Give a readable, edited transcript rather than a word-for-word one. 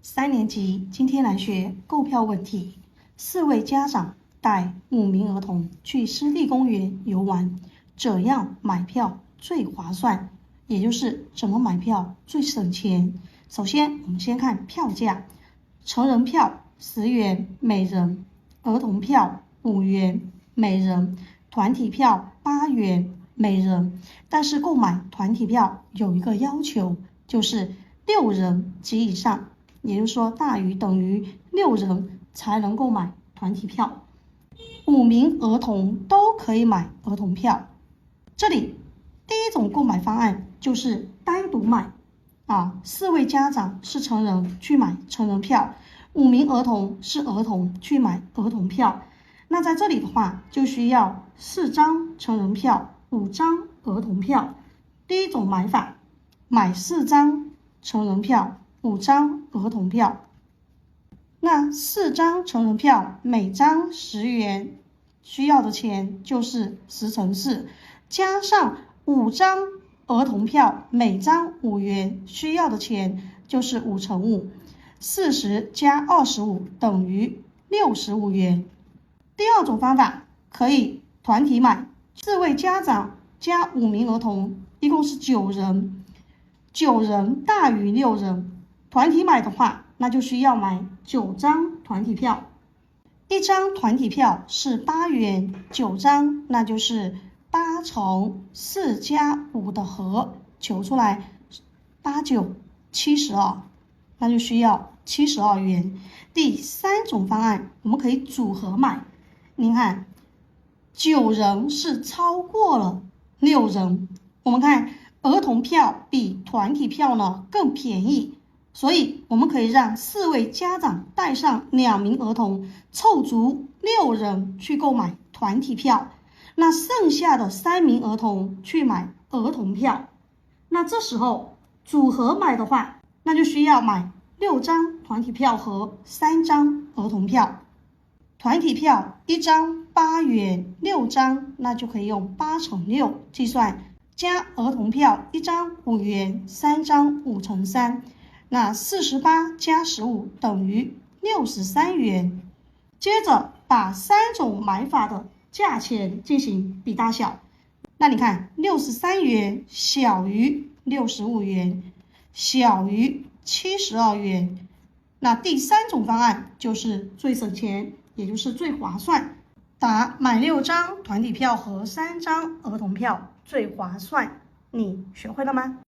3年级今天来学购票问题。4位家长带5名儿童去湿地公园游玩，怎样买票最划算？也就是怎么买票最省钱？首先，我们先看票价。成人票10元每人，儿童票5元每人，团体票8元每人。但是购买团体票有一个要求，就是6人及以上，也就是说大于等于6人才能购买团体票。5名儿童都可以买儿童票。这里第一种购买方案就是单独买，4位家长是成人去买成人票，5名儿童是儿童去买儿童票。那在这里的话，就需要4张成人票，5张儿童票。第一种买法，买4张成人票，5张儿童票。那4张成人票每张10元，需要的钱就是10乘4，加上5张儿童票每张5元，需要的钱就是5乘5，40加25等于65元。第二种方法可以团体买，4位家长加5名儿童，一共是9人，9人大于6人。团体买的话，那就需要买9张团体票。一张团体票是8元，9张那就是8乘4加5的和，求出来8、9、72，那就需要72元。第3种方案，我们可以组合买。您看，9人是超过了6人。我们看儿童票比团体票呢更便宜，所以我们可以让4位家长带上2名儿童，凑足6人去购买团体票。那剩下的3名儿童去买儿童票。那这时候组合买的话，那就需要买6张团体票和3张儿童票。团体票1张8元，6张那就可以用8乘6计算，加儿童票1张5元，3张5乘3，那48加15等于63元。接着把3种买法的价钱进行比大小。那你看63元小于65元，小于72元。那第3种方案就是最省钱，也就是最划算。答：买6张团体票和3张儿童票最划算。你学会了吗？